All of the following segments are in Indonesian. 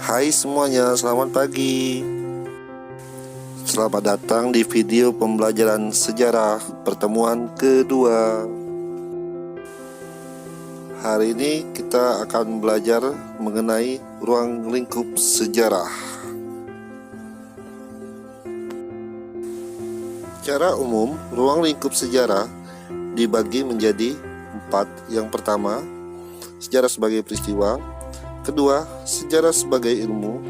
Hai semuanya, selamat pagi. Selamat datang di video pembelajaran sejarah pertemuan kedua. Hari ini kita akan belajar mengenai ruang lingkup sejarah. Secara umum, ruang lingkup sejarah dibagi menjadi 4. Yang pertama, sejarah sebagai peristiwa. Kedua, sejarah sebagai ilmu.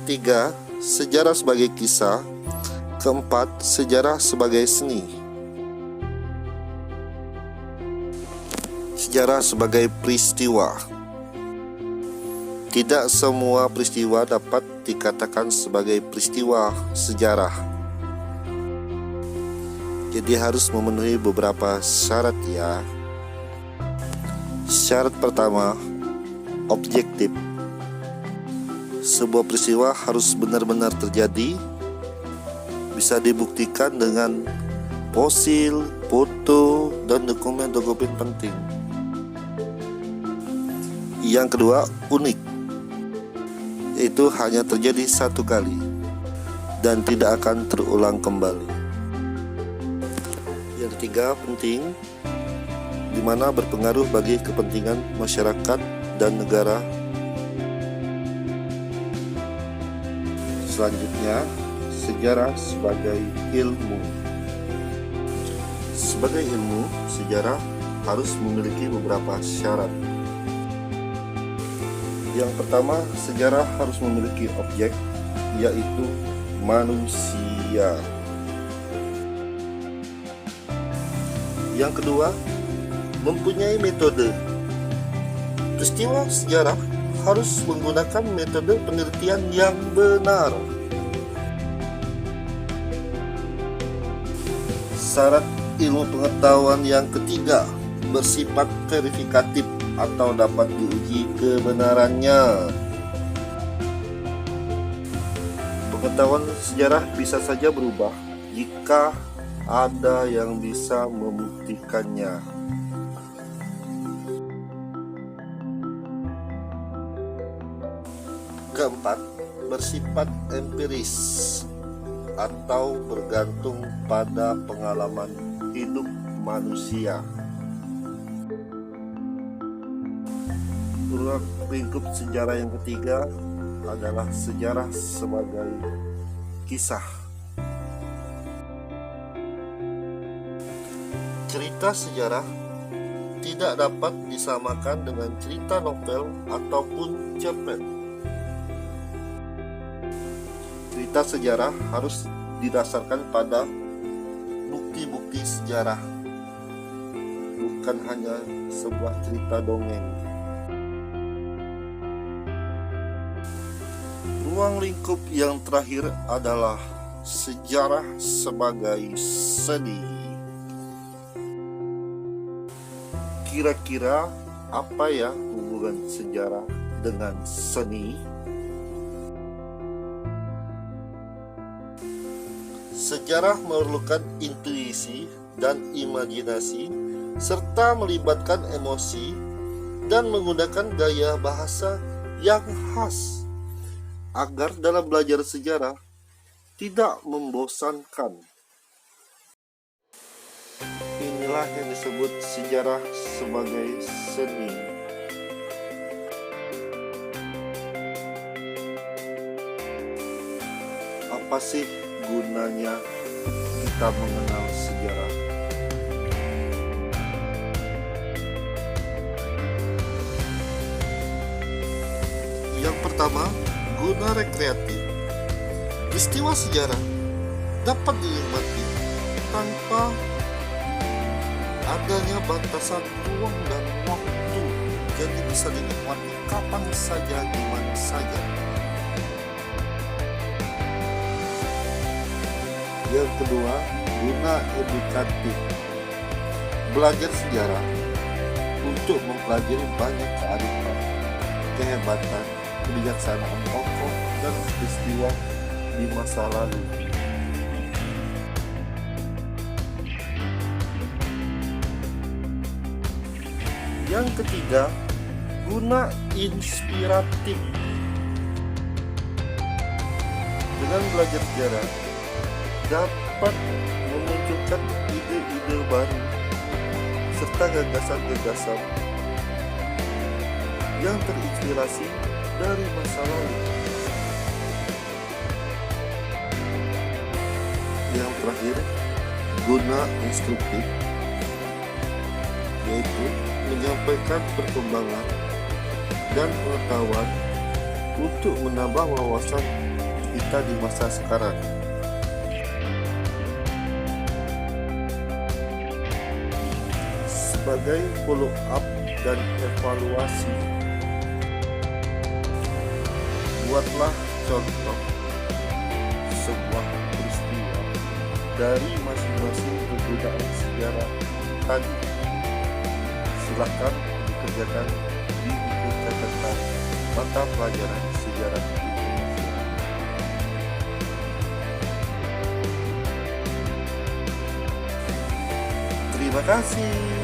Ketiga, sejarah sebagai kisah. Keempat, sejarah sebagai seni. Sejarah sebagai peristiwa. Tidak semua peristiwa dapat dikatakan sebagai peristiwa sejarah. Jadi harus memenuhi beberapa syarat ya. Syarat pertama, objektif. Sebuah peristiwa harus benar-benar terjadi, bisa dibuktikan dengan fosil, foto, dan dokumen-dokumen penting. Yang kedua, unik, yaitu hanya terjadi satu kali dan tidak akan terulang kembali. Yang ketiga, penting, di mana berpengaruh bagi kepentingan masyarakat dan negara. Selanjutnya, sejarah sebagai ilmu. Sebagai ilmu, sejarah harus memiliki beberapa syarat. Yang pertama, sejarah harus memiliki objek, yaitu manusia. Yang kedua, mempunyai metode. Peristiwa sejarah harus menggunakan metode penelitian yang benar. Syarat ilmu pengetahuan yang ketiga, bersifat verifikatif atau dapat diuji kebenarannya. Pengetahuan sejarah bisa saja berubah jika ada yang bisa membuktikannya. Keempat, bersifat empiris atau bergantung pada pengalaman hidup manusia. Ruang lingkup sejarah yang ketiga adalah sejarah sebagai kisah. Cerita sejarah tidak dapat disamakan dengan cerita novel ataupun cerpen. Cerita sejarah harus didasarkan pada bukti-bukti sejarah, bukan hanya sebuah cerita dongeng. Ruang lingkup yang terakhir adalah sejarah sebagai seni. Kira-kira apa ya hubungan sejarah dengan seni? Sejarah memerlukan intuisi dan imajinasi, serta melibatkan emosi dan menggunakan gaya bahasa yang khas, agar dalam belajar sejarah tidak membosankan. Inilah yang disebut sejarah sebagai seni. Apa sih gunanya kita mengenal sejarah? Yang pertama, guna rekreatif. Peristiwa sejarah dapat dinikmati tanpa adanya batasan ruang dan waktu, jadi bisa dinikmati kapan saja, di mana saja. Yang kedua, guna edukatif. Belajar sejarah untuk mempelajari banyak kearifan, kehebatan, kebijaksanaan tokoh dan peristiwa di masa lalu. Yang ketiga, Guna inspiratif. Dengan belajar sejarah dapat memunculkan ide-ide baru serta gagasan-gagasan yang terinspirasi dari masa lalu. Yang terakhir, guna instruktif, yaitu menyampaikan perkembangan dan pengetahuan untuk menambah wawasan kita di masa sekarang. Sebagai follow up dan evaluasi, buatlah contoh sebuah peristiwa dari masing-masing kegunaan sejarah tadi. Silakan dikerjakan di buku catatan mata pelajaran sejarah Indonesia. Terima kasih.